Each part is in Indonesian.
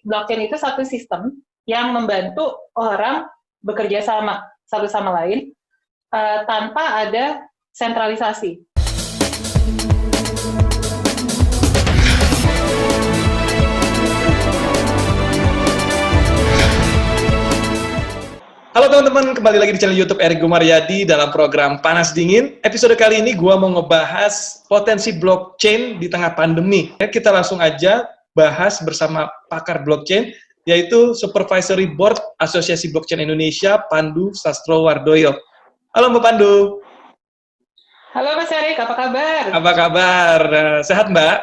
blockchain itu satu sistem yang membantu orang bekerja sama satu sama lain tanpa ada sentralisasi. Halo teman-teman, kembali lagi di channel YouTube Erik Gumaryadi dalam program Panas Dingin. Episode kali ini gue mau ngebahas potensi blockchain di tengah pandemi. Kita langsung aja bahas bersama pakar blockchain, yaitu Supervisory Board Asosiasi Blockchain Indonesia, Pandu Sastrowardoyo. Halo Mbak Pandu. Halo Mas Erik, apa kabar? Apa kabar? Sehat Mbak?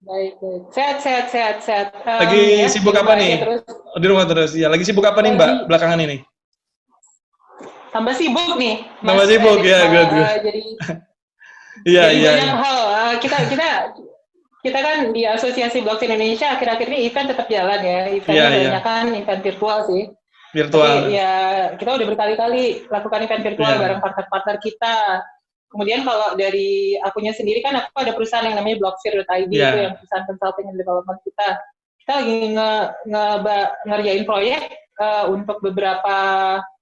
Baik. Sehat. Lagi sibuk apa nih? Terus. Di rumah terus, ya. Lagi sibuk apa nih Mbak belakangan ini? Tambah sibuk nih. Tambah sibuk ya, good. Jadi Iya. banyak hal. Kita kan di Asosiasi Blockchain Indonesia akhir-akhir ini event tetap jalan ya. Eventnya kebanyakan event virtual sih. Virtual. Tapi, ya kita udah berkali-kali lakukan event virtual bareng partner-partner kita. Kemudian kalau dari akunya sendiri kan aku ada perusahaan yang namanya Blockfear.id itu yang perusahaan consulting and development kita. Kita lagi ngerjain proyek untuk beberapa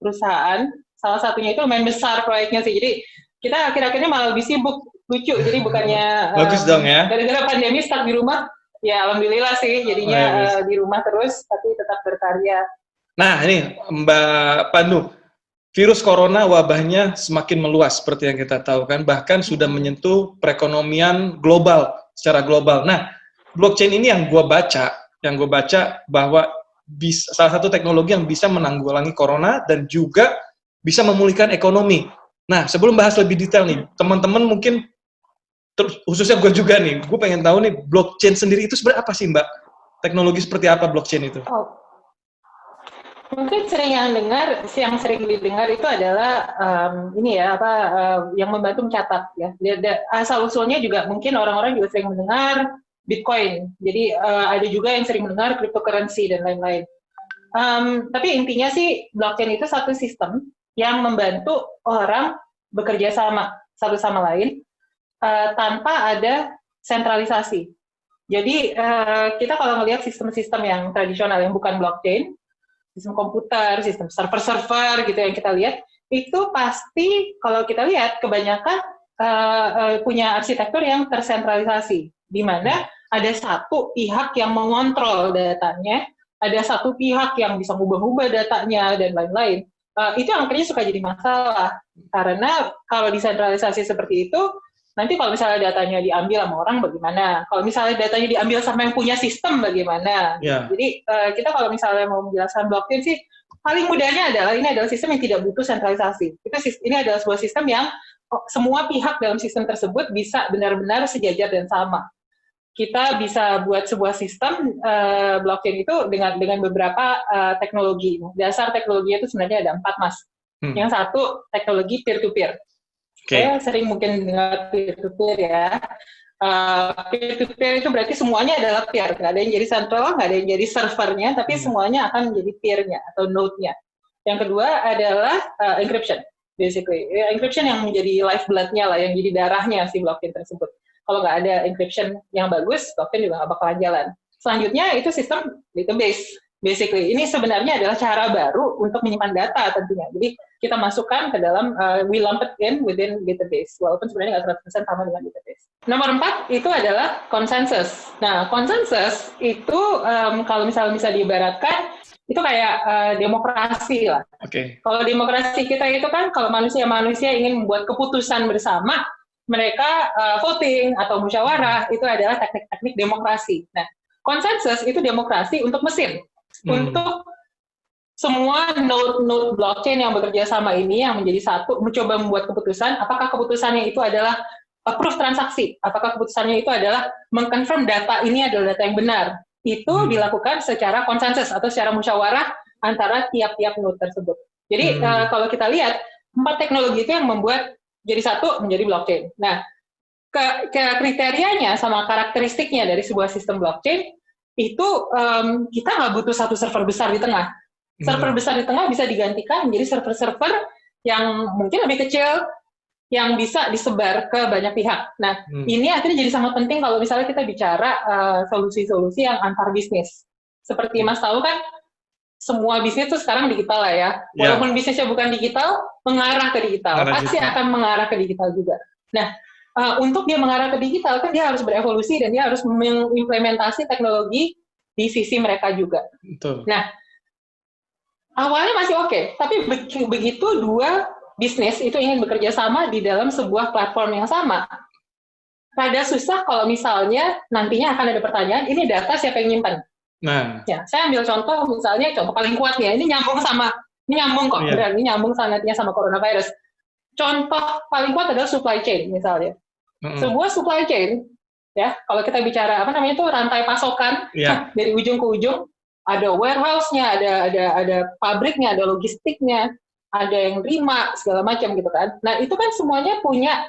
perusahaan. Salah satunya itu lumayan besar proyeknya sih. Jadi kita akhir-akhir ini malah lebih sibuk, lucu. Jadi bukannya bagus dong ya. Gara-gara pandemi stuck di rumah, ya alhamdulillah sih. Jadinya di rumah terus, tapi tetap berkarya. Nah ini Mbak Pandu, virus corona wabahnya semakin meluas seperti yang kita tahu kan. Bahkan sudah menyentuh perekonomian global, secara global. Nah, blockchain ini yang gue baca bahwa salah satu teknologi yang bisa menanggulangi corona dan juga bisa memulihkan ekonomi. Nah, sebelum bahas lebih detail nih, teman-teman mungkin, khususnya gue juga nih, gue pengen tahu nih, blockchain sendiri itu sebenarnya apa sih, Mbak? Teknologi seperti apa blockchain itu? Mungkin yang sering didengar itu adalah yang membantu mencatat ya. Asal usulnya juga mungkin orang-orang juga sering mendengar Bitcoin. Jadi ada juga yang sering mendengar cryptocurrency dan lain-lain. Tapi intinya sih blockchain itu satu sistem yang membantu orang bekerja sama satu sama lain tanpa ada sentralisasi. Jadi kita kalau melihat sistem-sistem yang tradisional yang bukan blockchain, sistem komputer, sistem server-server gitu yang kita lihat, itu pasti kalau kita lihat kebanyakan punya arsitektur yang tersentralisasi, di mana ada satu pihak yang mengontrol datanya, ada satu pihak yang bisa mengubah-ubah datanya dan lain-lain. Itu yang akhirnya suka jadi masalah, karena kalau disentralisasi seperti itu, nanti kalau misalnya datanya diambil sama orang bagaimana? Kalau misalnya datanya diambil sama yang punya sistem bagaimana? Yeah. Jadi kita kalau misalnya mau menjelaskan blockchain sih, paling mudahnya adalah ini adalah sistem yang tidak butuh sentralisasi. Ini adalah sebuah sistem yang semua pihak dalam sistem tersebut bisa benar-benar sejajar dan sama. Kita bisa buat sebuah sistem blockchain itu dengan beberapa teknologi. Dasar teknologinya itu sebenarnya ada 4, Mas. Yang satu, teknologi peer-to-peer. Saya sering mungkin dengar peer-to-peer ya. Peer-to-peer itu berarti semuanya adalah peer. Nggak ada yang jadi central, nggak ada yang jadi servernya, tapi semuanya akan menjadi peer-nya atau node-nya. Yang kedua adalah encryption, basically. Encryption yang menjadi lifeblood-nya lah, yang jadi darahnya si blockchain tersebut. Kalau nggak ada encryption yang bagus, blockchain juga nggak bakalan jalan. Selanjutnya itu sistem database. Basically, ini sebenarnya adalah cara baru untuk menyimpan data tentunya. Jadi kita masukkan ke dalam, we lump it in within database, walaupun sebenarnya nggak 100% sama dengan database. Nomor 4 itu adalah konsensus. Nah, konsensus itu kalau misalnya bisa diibaratkan, itu kayak demokrasi lah. Kalau demokrasi kita itu kan, kalau manusia ingin membuat keputusan bersama, mereka voting atau musyawarah, itu adalah teknik-teknik demokrasi. Nah, konsensus itu demokrasi untuk mesin. Untuk semua node blockchain yang bekerja sama ini, yang menjadi satu, mencoba membuat keputusan, apakah keputusannya itu adalah approve transaksi, apakah keputusannya itu adalah mengkonfirm data ini adalah data yang benar. Itu dilakukan secara konsensus atau secara musyawarah antara tiap-tiap node tersebut. Jadi kalau kita lihat, 4 teknologi itu yang membuat jadi satu menjadi blockchain. Nah, kriterianya sama karakteristiknya dari sebuah sistem blockchain itu kita nggak butuh satu server besar di tengah. Server besar di tengah bisa digantikan menjadi server-server yang mungkin lebih kecil, yang bisa disebar ke banyak pihak. Nah, ini akhirnya jadi sangat penting kalau misalnya kita bicara solusi-solusi yang antar bisnis. Seperti Mas tahu kan, semua bisnis tuh sekarang digital lah ya. Walaupun bisnisnya bukan digital, mengarah ke digital. Pasti akan mengarah ke digital juga. Nah, untuk dia mengarah ke digital kan dia harus berevolusi dan dia harus mengimplementasi teknologi di sisi mereka juga. Betul. Nah, awalnya masih oke, tapi begitu dua bisnis itu ingin bekerja sama di dalam sebuah platform yang sama, rada susah kalau misalnya nantinya akan ada pertanyaan, ini data siapa yang nyimpan? Nah, ya, saya ambil contoh misalnya, contoh paling kuat ya, ini nyambung kok, beneran, ini nyambung nantinya sama coronavirus. Contoh paling kuat adalah supply chain misalnya. Sebuah supply chain, ya, kalau kita bicara itu rantai pasokan dari ujung ke ujung, ada warehouse-nya, ada pabriknya, ada logistiknya, ada yang terima segala macam gitu kan. Nah itu kan semuanya punya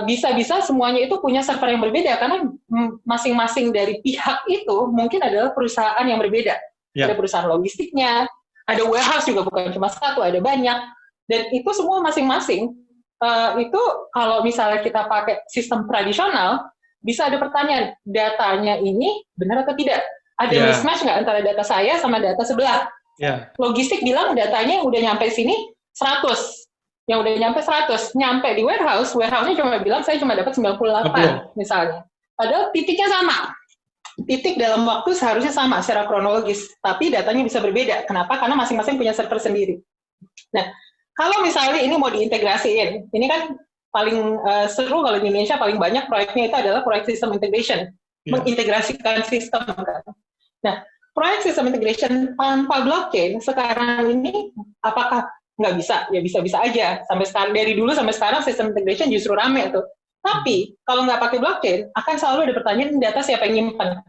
bisa-bisa semuanya itu punya server yang berbeda karena masing-masing dari pihak itu mungkin adalah perusahaan yang berbeda. Ada perusahaan logistiknya, ada warehouse juga bukan cuma satu, ada banyak, dan itu semua masing-masing. Itu kalau misalnya kita pakai sistem tradisional, bisa ada pertanyaan, datanya ini benar atau tidak? Ada mismatch nggak antara data saya sama data sebelah? Logistik bilang datanya yang udah nyampe sini 100, yang udah nyampe 100, nyampe di warehouse-nya cuma bilang saya cuma dapat 98 misalnya. Padahal titiknya sama. Titik dalam waktu seharusnya sama secara kronologis, tapi datanya bisa berbeda. Kenapa? Karena masing-masing punya server sendiri. Nah, kalau misalnya ini mau diintegrasiin, ini kan paling seru kalau di Indonesia paling banyak proyeknya itu adalah proyek sistem integration, mengintegrasikan sistem kan. Nah, proyek sistem integration tanpa blockchain sekarang ini apakah nggak bisa? Ya bisa-bisa aja. Sampai sekarang, dari dulu sampai sekarang sistem integration justru rame tuh. Tapi kalau nggak pakai blockchain, akan selalu ada pertanyaan data siapa yang nyimpen.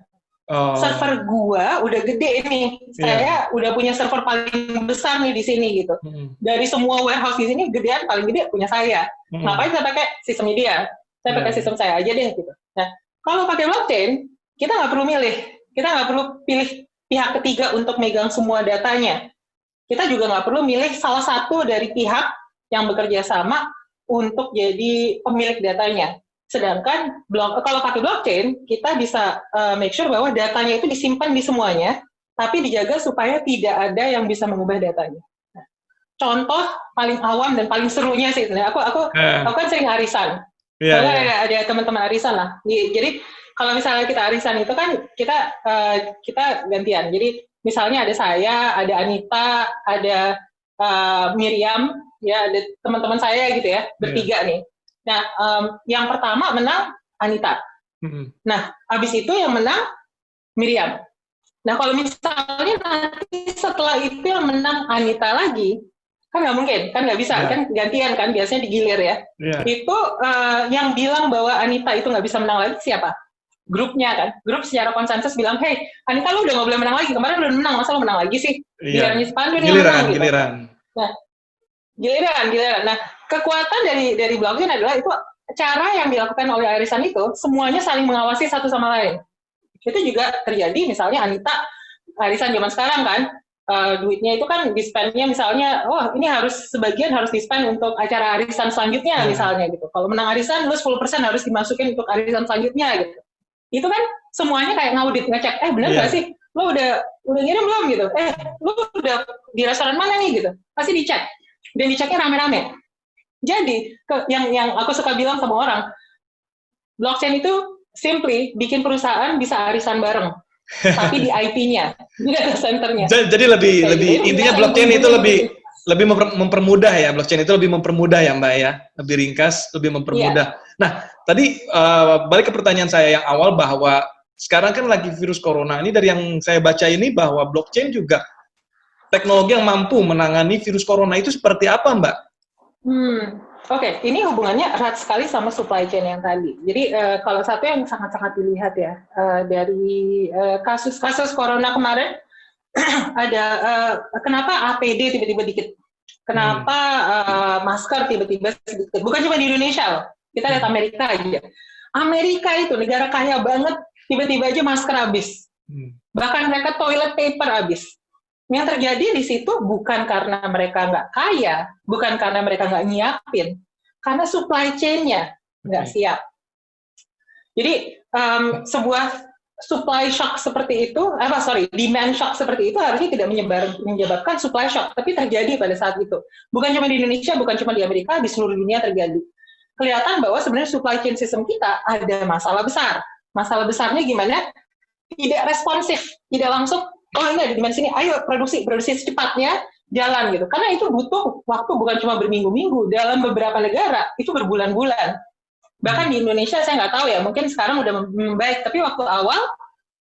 Server gua udah gede nih, saya udah punya server paling besar nih di sini gitu. Dari semua warehouse di sini gedean paling gede punya saya. Ngapain saya pakai sistem dia? Saya pakai sistem saya aja deh gitu. Nah, kalau pakai blockchain, kita nggak perlu milih, kita nggak perlu pilih pihak ketiga untuk megang semua datanya. Kita juga nggak perlu milih salah satu dari pihak yang bekerja sama untuk jadi pemilik datanya. Sedangkan kalau pakai blockchain, kita bisa make sure bahwa datanya itu disimpan di semuanya, tapi dijaga supaya tidak ada yang bisa mengubah datanya. Nah, contoh paling awam dan paling serunya sih, aku kan sering arisan. Ada teman-teman arisan lah. Jadi kalau misalnya kita arisan itu kan kita gantian. Jadi misalnya ada saya, ada Anita, ada Miriam, ya ada teman-teman saya gitu ya, bertiga nih. Nah, yang pertama menang Anita. Nah, habis itu yang menang Miriam. Nah, kalau misalnya nanti setelah itu yang menang Anita lagi, kan nggak mungkin, kan nggak bisa, kan gantian kan, biasanya digilir ya. Itu yang bilang bahwa Anita itu nggak bisa menang lagi siapa? Grupnya kan, grup secara konsensus bilang, hey, Anita lu udah nggak boleh menang lagi, kemarin lu udah menang, masa lu menang lagi sih? Gilirannya Pandu nih yang menang gitu. Nah, giliran. Nah, kekuatan dari blockchain adalah itu cara yang dilakukan oleh arisan itu semuanya saling mengawasi satu sama lain. Itu juga terjadi misalnya Anita arisan zaman sekarang kan, duitnya itu kan di-spend-nya misalnya, ini sebagian harus di-spend untuk acara arisan selanjutnya misalnya gitu. Kalau menang arisan, lu 10% harus dimasukin untuk arisan selanjutnya gitu. Itu kan semuanya kayak ngaudit, ngecek, bener nggak sih? Lu udah ngirim belum gitu? Lu udah di restoran mana nih gitu? Pasti dicek. Dan diceknya rame-rame. Jadi, yang aku suka bilang sama orang, blockchain itu simply bikin perusahaan bisa arisan bareng, tapi di IP-nya, di data center-nya. Jadi lebih intinya blockchain itu lebih mempermudah ya, blockchain itu lebih mempermudah ya Mbak ya, lebih ringkas, lebih mempermudah. Nah, tadi balik ke pertanyaan saya yang awal bahwa sekarang kan lagi virus corona ini, dari yang saya baca ini bahwa blockchain juga teknologi yang mampu menangani virus corona itu seperti apa, Mbak? Oke, ini hubungannya erat sekali sama supply chain yang tadi. Jadi kalau satu yang sangat-sangat dilihat ya, dari kasus-kasus corona kemarin, ada kenapa APD tiba-tiba dikit, kenapa masker tiba-tiba sedikit. Bukan cuma di Indonesia loh, kita lihat Amerika aja. Amerika itu negara kaya banget, tiba-tiba aja masker habis. Bahkan mereka toilet paper habis. Yang terjadi di situ bukan karena mereka nggak kaya, bukan karena mereka nggak nyiapin, karena supply chain-nya nggak siap. Jadi sebuah supply shock seperti itu, demand shock seperti itu harusnya tidak menyebabkan supply shock, tapi terjadi pada saat itu. Bukan cuma di Indonesia, bukan cuma di Amerika, di seluruh dunia terjadi. Kelihatan bahwa sebenarnya supply chain system kita ada masalah besar. Masalah besarnya gimana? Tidak responsif, tidak langsung, oh ini ada di sini, ayo produksi secepatnya, jalan gitu. Karena itu butuh waktu bukan cuma berminggu-minggu, dalam beberapa negara itu berbulan-bulan. Bahkan di Indonesia saya nggak tahu ya, mungkin sekarang udah membaik, tapi waktu awal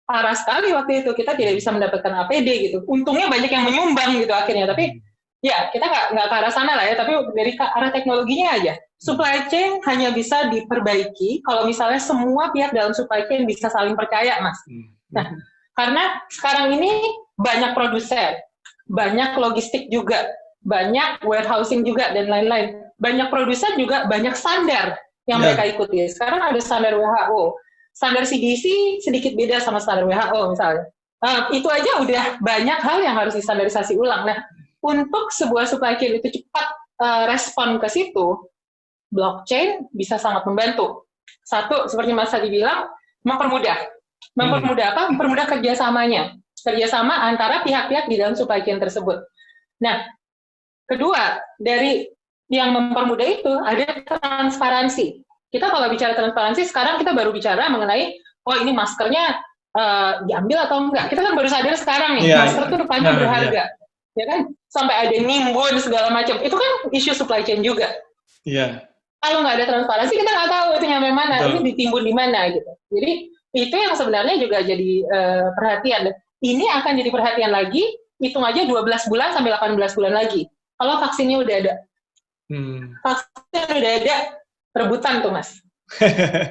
parah sekali waktu itu, kita tidak bisa mendapatkan APD gitu. Untungnya banyak yang menyumbang gitu akhirnya, tapi ya kita nggak ke arah sana lah ya, tapi dari arah teknologinya aja. Supply chain hanya bisa diperbaiki kalau misalnya semua pihak dalam supply chain bisa saling percaya, Mas. Nah, karena sekarang ini banyak produsen, banyak logistik juga, banyak warehousing juga, dan lain-lain. Banyak produsen juga banyak standar yang mereka ikuti. Sekarang ada standar WHO, standar CDC sedikit beda sama standar WHO misalnya. Itu aja udah banyak hal yang harus distandarisasi ulang. Nah, untuk sebuah supply chain itu cepat respon ke situ, blockchain bisa sangat membantu. Satu, seperti Mas tadi bilang, mempermudah. Mempermudah apa? Mempermudah kerjasamanya. Kerjasama antara pihak-pihak di dalam supply chain tersebut. Nah, kedua, dari yang mempermudah itu ada transparansi. Kita kalau bicara transparansi, sekarang kita baru bicara mengenai, oh ini maskernya diambil atau enggak. Kita kan baru sadar sekarang nih, masker itu rupanya berharga. Ya kan? Sampai ada nimbun segala macam. Itu kan isu supply chain juga. Iya. Kalau nggak ada transparansi, kita nggak tahu itu nyampe mana, ini ditimbun di mana gitu. Jadi itu yang sebenarnya juga jadi perhatian. Ini akan jadi perhatian lagi, hitung aja 12 bulan sampai 18 bulan lagi. Kalau vaksinnya udah ada. Vaksin udah ada, rebutan tuh Mas.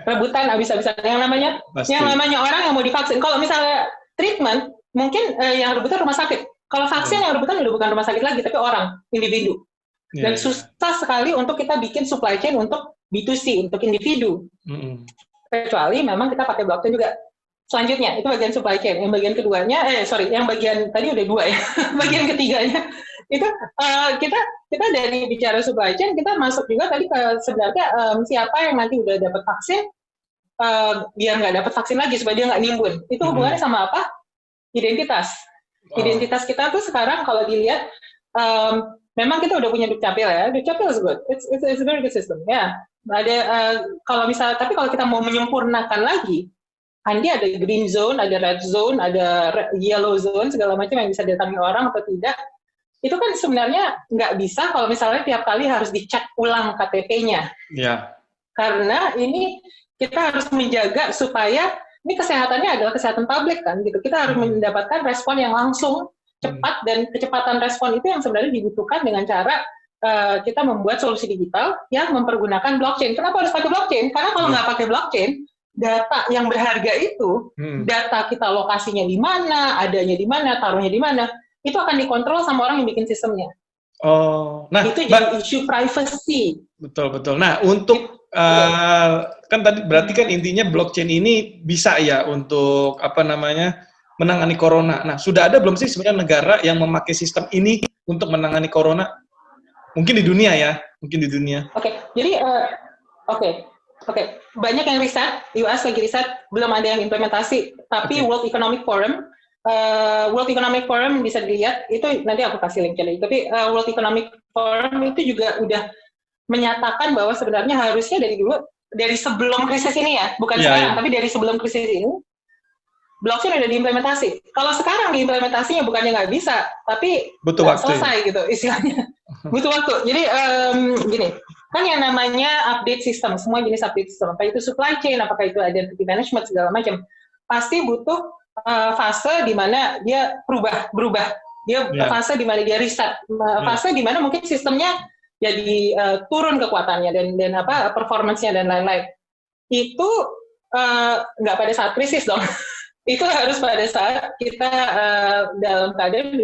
Rebutan habis-habisan. Yang namanya orang yang mau divaksin. Kalau misalnya treatment, mungkin yang rebutan rumah sakit. Kalau vaksin yang rebutan udah bukan rumah sakit lagi, tapi orang, individu. Dan susah sekali untuk kita bikin supply chain untuk B2C, untuk individu. Kecuali memang kita pakai blockchain juga. Selanjutnya, itu bagian supply chain. Yang bagian keduanya, yang bagian tadi udah 2 ya. Bagian ketiganya, itu kita dari bicara supply chain, kita masuk juga tadi ke sebenarnya siapa yang nanti udah dapat vaksin, biar nggak dapat vaksin lagi, supaya dia nggak nimbun. Itu hubungannya sama apa? Identitas. Identitas kita tuh sekarang kalau dilihat, memang kita udah punya Dukcapil ya. Dukcapil is good. It's a very good system. Ya, ada kalau misalnya, tapi kalau kita mau menyempurnakan lagi, nanti ada green zone, ada red zone, ada yellow zone, segala macam yang bisa didatangi orang atau tidak. Itu kan sebenarnya nggak bisa kalau misalnya tiap kali harus dicek ulang KTP-nya. Iya. Karena ini kita harus menjaga supaya ini kesehatannya adalah kesehatan publik kan, gitu. Kita harus mendapatkan respon yang langsung, cepat, dan kecepatan respon itu yang sebenarnya dibutuhkan dengan cara kita membuat solusi digital yang mempergunakan blockchain. Kenapa harus pakai blockchain? Karena kalau nggak pakai blockchain, data yang berharga itu, data kita lokasinya di mana, adanya di mana, taruhnya di mana, itu akan dikontrol sama orang yang bikin sistemnya. Oh, nah itu jadi isu privacy. Betul. Nah, untuk kan tadi berarti kan intinya blockchain ini bisa ya untuk menangani corona. Nah, sudah ada belum sih sebenarnya negara yang memakai sistem ini untuk menangani corona? Mungkin di dunia ya, Oke, jadi banyak yang riset, US lagi riset, belum ada yang implementasi. Tapi World Economic Forum bisa dilihat, itu nanti aku kasih linknya. Tapi World Economic Forum itu juga udah menyatakan bahwa sebenarnya harusnya dari sebelum krisis ini ya, bukan sekarang, tapi dari sebelum krisis ini, blockchain udah diimplementasi. Kalau sekarang diimplementasinya bukannya nggak bisa, tapi butuh waktu. Selesai gitu istilahnya. Butuh waktu. Jadi gini, kan yang namanya update system, semua jenis update system, apa itu supply chain, apakah itu identity management segala macam, pasti butuh fase di mana dia berubah. Dia fase di mana dia reset, fase di mana mungkin sistemnya jadi turun kekuatannya dan performance-nya dan lain-lain. Itu nggak pada saat krisis dong. Itu harus pada saat kita dalam keadaan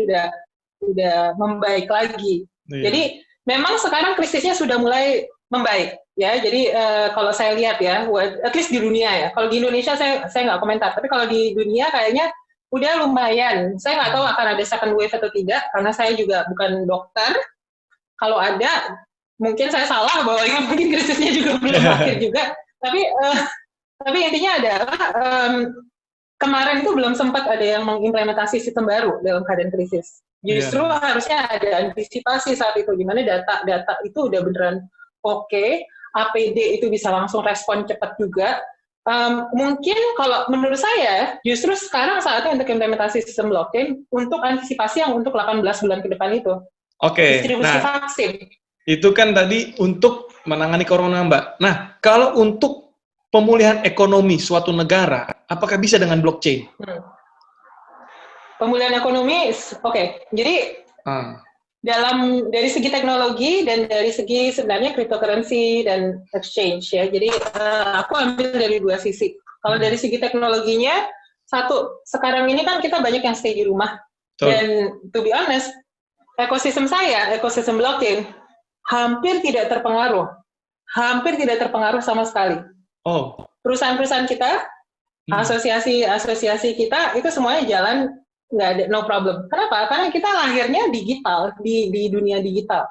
udah membaik lagi. Jadi memang sekarang krisisnya sudah mulai membaik ya. Jadi kalau saya lihat ya, at least di dunia ya. Kalau di Indonesia saya nggak komentar, tapi kalau di dunia kayaknya udah lumayan. Saya nggak tahu akan ada second wave atau tidak, karena saya juga bukan dokter. Kalau ada, mungkin saya salah bahwa ini mungkin krisisnya juga belum akhir juga. Tapi intinya adalah kemarin itu belum sempat ada yang mengimplementasi sistem baru dalam keadaan krisis. Justru harusnya ada antisipasi saat itu, di mana data itu udah beneran oke, APD itu bisa langsung respon cepat juga. Mungkin kalau menurut saya, justru sekarang saatnya untuk implementasi sistem blockchain untuk antisipasi yang untuk 18 bulan ke depan itu. Distribusi vaksin. Itu kan tadi untuk menangani corona, Mbak. Nah, kalau untuk pemulihan ekonomi suatu negara, apakah bisa dengan blockchain? Pemulihan ekonomi, jadi dari segi teknologi dan dari segi sebenarnya cryptocurrency dan exchange ya. Jadi aku ambil dari dua sisi. Kalau dari segi teknologinya, satu, sekarang ini kan kita banyak yang stay di rumah. Dan to be honest, ekosistem blockchain hampir tidak terpengaruh sama sekali. Perusahaan-perusahaan kita, asosiasi kita itu semuanya jalan, nggak ada, no problem. Kenapa? Karena kita lahirnya digital, di dunia digital.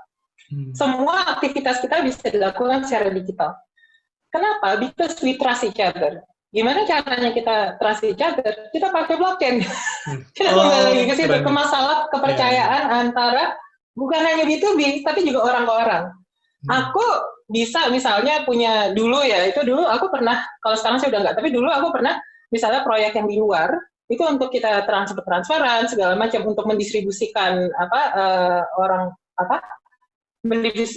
Semua aktivitas kita bisa dilakukan secara digital. Kenapa? Because we trust each other. Gimana caranya kita trust each other? Kita pakai blockchain. Kita kembali lagi ke situ, ke masalah kepercayaan antara bukan hanya B2B, tapi juga orang ke orang. Aku bisa misalnya punya dulu aku pernah, kalau sekarang saya udah nggak, tapi dulu aku pernah misalnya proyek yang di luar, itu untuk kita transferan segala macam untuk mendistribusikan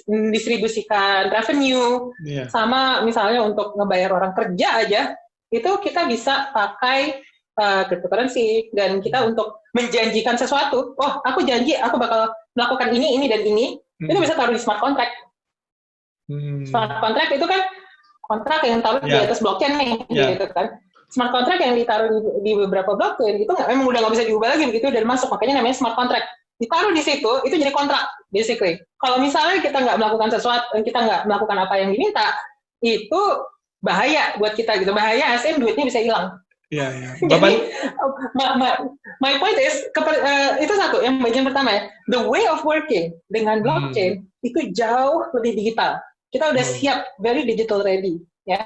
mendistribusikan revenue, sama misalnya untuk ngebayar orang kerja aja, itu kita bisa pakai cryptocurrency, dan kita untuk menjanjikan sesuatu, aku janji aku bakal melakukan ini dan ini, itu bisa taruh di smart contract. Smart contract itu kan kontrak yang taruh di atas blockchain nih, gitu kan. Smart contract yang ditaruh di beberapa blockchain itu memang udah nggak bisa diubah lagi begitu dan masuk, makanya namanya smart contract. Ditaruh di situ itu jadi kontrak basically. Kalau misalnya kita nggak melakukan sesuatu, kita nggak melakukan apa yang diminta, itu bahaya buat kita gitu. Bahaya as in duitnya bisa hilang. Jadi my point is itu satu yang bagian pertama ya. The way of working dengan blockchain itu jauh lebih digital. Kita udah siap, very digital ready ya.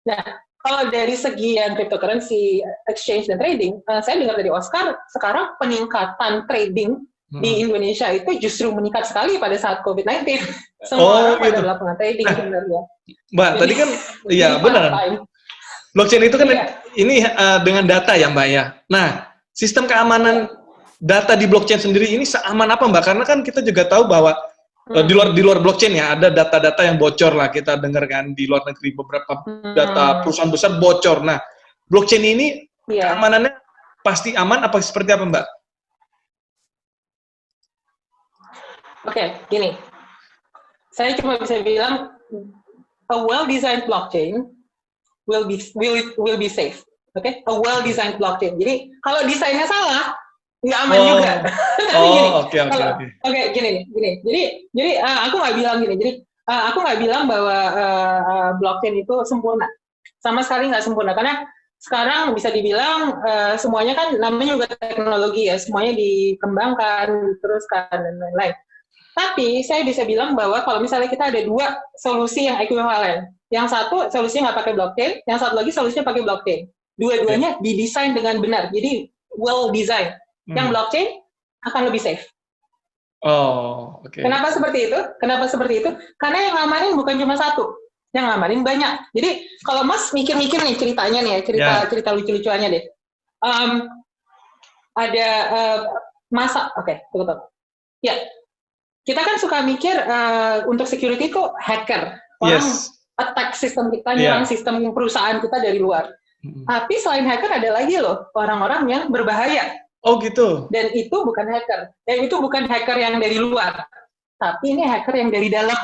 Nah, kalau dari segi yang cryptocurrency, exchange dan trading, saya dengar dari Oscar, sekarang peningkatan trading di Indonesia itu justru meningkat sekali pada saat COVID-19. Semua orang pada melakukan trading sebenarnya. Mbak, tadi kan, benar. Blockchain itu kan ini dengan data ya, Mbak ya. Nah, sistem keamanan data di blockchain sendiri ini seaman apa, Mbak? Karena kan kita juga tahu bahwa di luar blockchain ya, ada data-data yang bocor lah, kita dengar kan di luar negeri beberapa data perusahaan besar bocor. Nah, blockchain ini keamanannya pasti aman apa seperti apa, Mbak? Gini. Saya cuma bisa bilang a well-designed blockchain will be safe. A well-designed blockchain. Jadi kalau desainnya salah, nggak aman juga. Gini. Jadi aku nggak bilang gini. Jadi aku nggak bilang bahwa blockchain itu sempurna. Sama sekali nggak sempurna. Karena sekarang bisa dibilang semuanya kan namanya juga teknologi ya. Semuanya dikembangkan, diteruskan dan lain-lain. Tapi saya bisa bilang bahwa kalau misalnya kita ada dua solusi yang ekuivalen. Yang satu solusinya nggak pakai blockchain, yang satu lagi solusinya pakai blockchain. Dua-duanya didesain dengan benar. Jadi well design. Yang blockchain akan lebih safe. Kenapa seperti itu? Karena yang ngamanin bukan cuma satu, yang ngamanin banyak. Jadi kalau Mas mikir-mikir nih ceritanya nih, cerita lucu-lucuannya deh. Ada masa, tunggu. Ya, kita kan suka mikir untuk security itu hacker, orang attack sistem kita, nyerang sistem perusahaan kita dari luar. Tapi selain hacker ada lagi loh orang-orang yang berbahaya. Gitu. Dan itu bukan hacker. Itu bukan hacker yang dari luar. Tapi ini hacker yang dari dalam.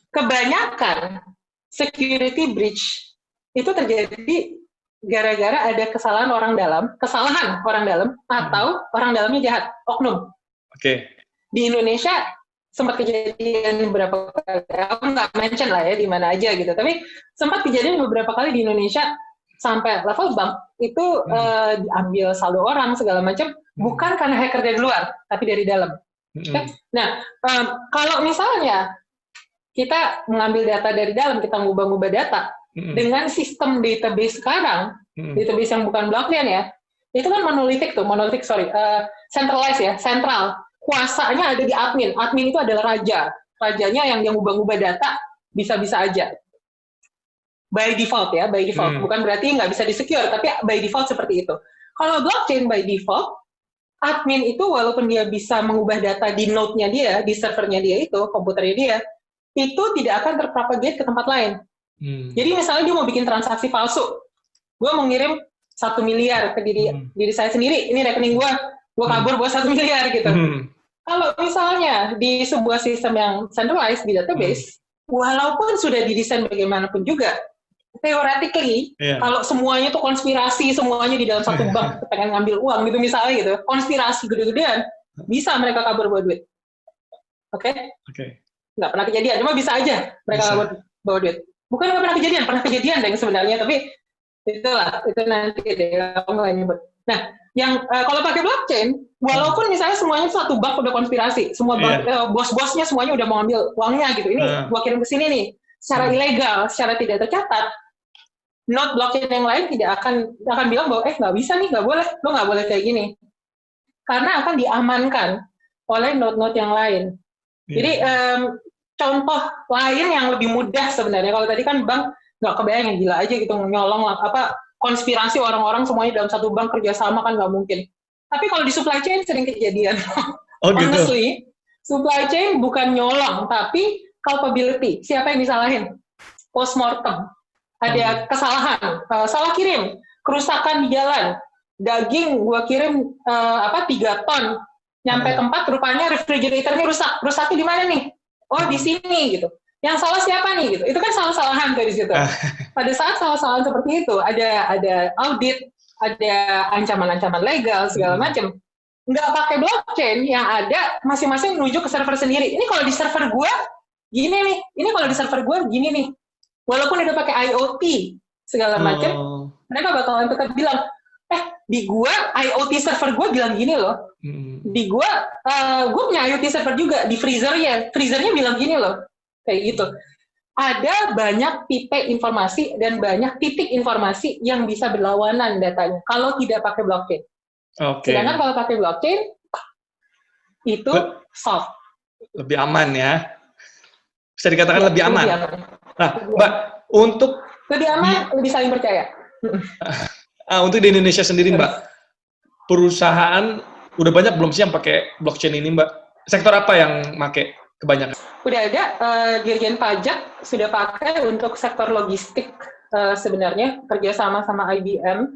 Kebanyakan security breach itu terjadi gara-gara ada kesalahan orang dalam atau orang dalamnya jahat, oknum. Di Indonesia sempat kejadian beberapa kali, aku nggak mention lah ya di mana aja gitu, tapi sempat kejadian beberapa kali di Indonesia sampai level bank itu diambil saldo orang segala macam, bukan karena hacker dari luar, tapi dari dalam. Nah, kalau misalnya kita mengambil data dari dalam, kita ngubah-ngubah data dengan sistem database sekarang, database yang bukan blockchain ya, itu kan centralized ya, sentral. Kuasanya ada di admin. Admin itu adalah raja. Rajanya yang ngubah-ngubah data bisa-bisa aja. By default ya, by default. Bukan berarti nggak bisa di-secure, tapi by default seperti itu. Kalau blockchain by default, admin itu walaupun dia bisa mengubah data di node-nya dia, di servernya dia itu, komputernya dia, itu tidak akan terpropagate ke tempat lain. Jadi misalnya dia mau bikin transaksi palsu, gue mau ngirim 1 miliar ke diri saya sendiri, ini rekening gue kabur buat 1 miliar gitu. Kalau misalnya di sebuah sistem yang centralized di database, walaupun sudah didesain bagaimanapun juga, theoretically, kalau semuanya tuh konspirasi, semuanya di dalam satu bank pengen ngambil uang gitu misalnya gitu, konspirasi gede-gedean, bisa mereka kabur bawa duit. Oke? Nggak pernah kejadian, cuma bisa aja mereka kabur bawa duit. Bukan nggak pernah kejadian deh sebenarnya, tapi itulah, itu nanti deh kamu nggak nyebut. Nah, yang kalau pakai blockchain, walaupun misalnya semuanya satu bank udah konspirasi, semua bank, bos-bosnya semuanya udah mau ambil uangnya gitu, ini gua kirim ke sini nih, secara ilegal, secara tidak tercatat, node blockchain yang lain tidak akan bilang bahwa nggak bisa nih, nggak boleh, lo nggak boleh kayak gini, karena akan diamankan oleh node-node yang lain. Jadi contoh lain yang lebih mudah sebenarnya, kalau tadi kan bank nggak kebayang, yang gila aja gitu nyolong konspirasi orang-orang semuanya dalam satu bank kerjasama, kan nggak mungkin. Tapi kalau di supply chain sering kejadian. Honestly, supply chain bukan nyolong, tapi culpability. Siapa yang disalahin? Postmortem. Ada kesalahan, salah kirim, kerusakan di jalan, daging gua kirim 3 ton, nyampe tempat rupanya refrigeratornya rusak. Rusaknya di mana nih? Oh, di sini gitu. Yang salah siapa nih gitu? Itu kan salah-salahan tuh di situ. Pada saat salah-salahan seperti itu, ada audit, ada ancaman-ancaman legal segala macam. Nggak pakai blockchain, yang ada masing-masing menuju ke server sendiri. Ini kalau di server gua gini nih, ini kalau di server gua gini nih. Walaupun udah pakai IoT segala macam, mereka bakalan tetap bilang, di gua IoT server gua bilang gini loh. Di gua punya IoT server juga di freezernya bilang gini loh. Kayak gitu. Ada banyak titik informasi dan banyak titik informasi yang bisa berlawanan datanya kalau tidak pakai blockchain. Sedangkan kalau pakai blockchain itu soft. Lebih aman ya. Bisa dikatakan lebih aman. Nah, Mbak, untuk lebih aman, lebih saling percaya. Untuk di Indonesia sendiri, Mbak, perusahaan udah banyak belum sih yang pakai blockchain ini, Mbak? Sektor apa yang pakai kebanyakan? Udah ada, Dirjen Pajak sudah pakai untuk sektor logistik sebenarnya, kerjasama sama IBM.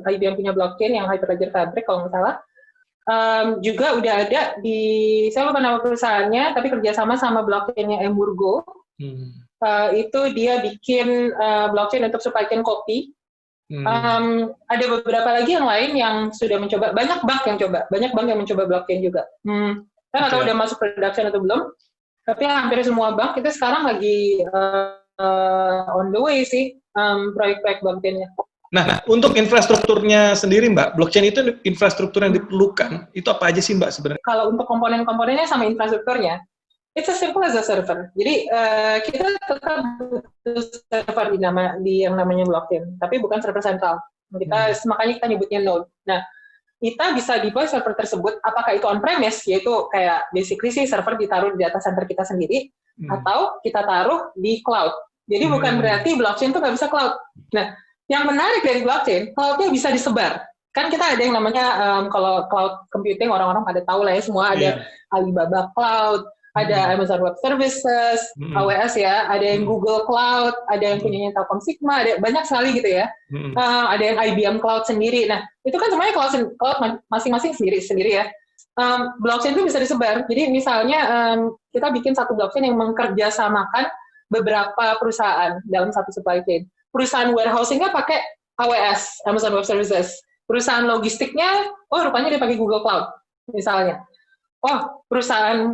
IBM punya blockchain yang Hyperledger Fabric kalau nggak salah. Juga udah ada saya lupa nama perusahaannya, tapi kerjasama sama blockchain-nya Emurgo. Itu dia bikin blockchain untuk supply chain kopi. Ada beberapa lagi yang lain yang sudah mencoba, banyak bank yang mencoba blockchain juga. Kan atau udah masuk production atau belum, tapi hampir semua bank itu sekarang lagi on the way sih, proyek-proyek blockchain-nya. Nah, untuk infrastrukturnya sendiri, Mbak, blockchain itu infrastruktur yang diperlukan, itu apa aja sih, Mbak, sebenarnya? Kalau untuk komponen-komponennya sama infrastrukturnya, it's as simple as a server. Jadi kita tetap butuh server di yang namanya blockchain, tapi bukan server sentral. Makanya kita nyebutnya node. Nah, kita bisa deploy server tersebut, apakah itu on-premise, yaitu kayak basically sih server ditaruh di data center kita sendiri, atau kita taruh di cloud. Jadi bukan berarti blockchain itu nggak bisa cloud. Nah, yang menarik dari blockchain, cloud-nya bisa disebar. Kan kita ada yang namanya, kalau cloud computing, orang-orang pada tahu lah ya, semua ada Alibaba Cloud, ada Amazon Web Services, AWS ya, ada yang Google Cloud, ada yang punyanya Telkom Sigma, ada banyak sekali gitu ya. Ada yang IBM Cloud sendiri. Nah, itu kan semuanya cloud masing-masing sendiri ya. Blockchain itu bisa disebar. Jadi misalnya kita bikin satu blockchain yang mengkerjasamakan beberapa perusahaan dalam satu supply chain. Perusahaan warehousing-nya pakai AWS, Amazon Web Services. Perusahaan logistiknya, rupanya dia pakai Google Cloud misalnya. Perusahaan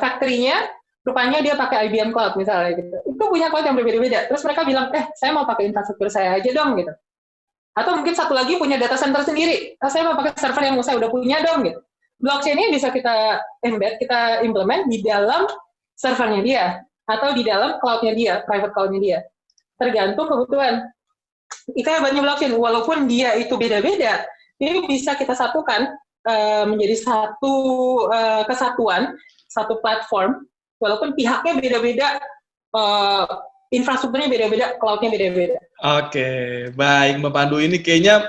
factory-nya, rupanya dia pakai IBM Cloud misalnya gitu. Itu punya cloud yang berbeda-beda. Terus mereka bilang, saya mau pakai infrastruktur saya aja dong gitu. Atau mungkin satu lagi punya data center sendiri. Saya mau pakai server yang saya udah punya dong gitu. Blockchain ini bisa kita embed, kita implement di dalam servernya dia atau di dalam cloud-nya dia, private cloud-nya dia. Tergantung kebutuhan. itu hebatnya blockchain, walaupun dia itu beda-beda, ini bisa kita satukan menjadi satu kesatuan, satu platform, walaupun pihaknya beda-beda, infrastrukturnya beda-beda, cloud-nya beda-beda. Oke, baik Mbak Pandu. Ini kayaknya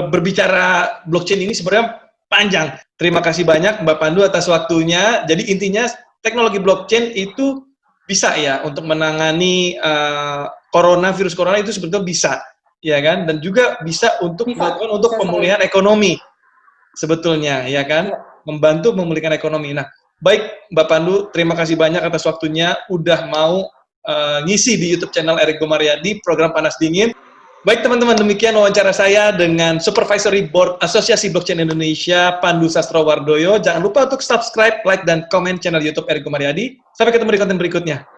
berbicara blockchain ini sebenarnya panjang. Terima kasih banyak Mbak Pandu atas waktunya. Jadi intinya teknologi blockchain itu bisa ya untuk menangani virus corona itu sebetulnya bisa, ya kan? Dan juga bisa untuk pemulihan ekonomi sebetulnya, ya kan? Membantu memulihkan ekonomi. Nah, baik Mbak Pandu, terima kasih banyak atas waktunya udah mau ngisi di YouTube channel Erik Gomariadi program Panas Dingin. Baik teman-teman, demikian wawancara saya dengan Supervisory Board Asosiasi Blockchain Indonesia, Pandu Sastrowardoyo. Jangan lupa untuk subscribe, like, dan komen channel YouTube Erik Gomariadi. Sampai ketemu di konten berikutnya.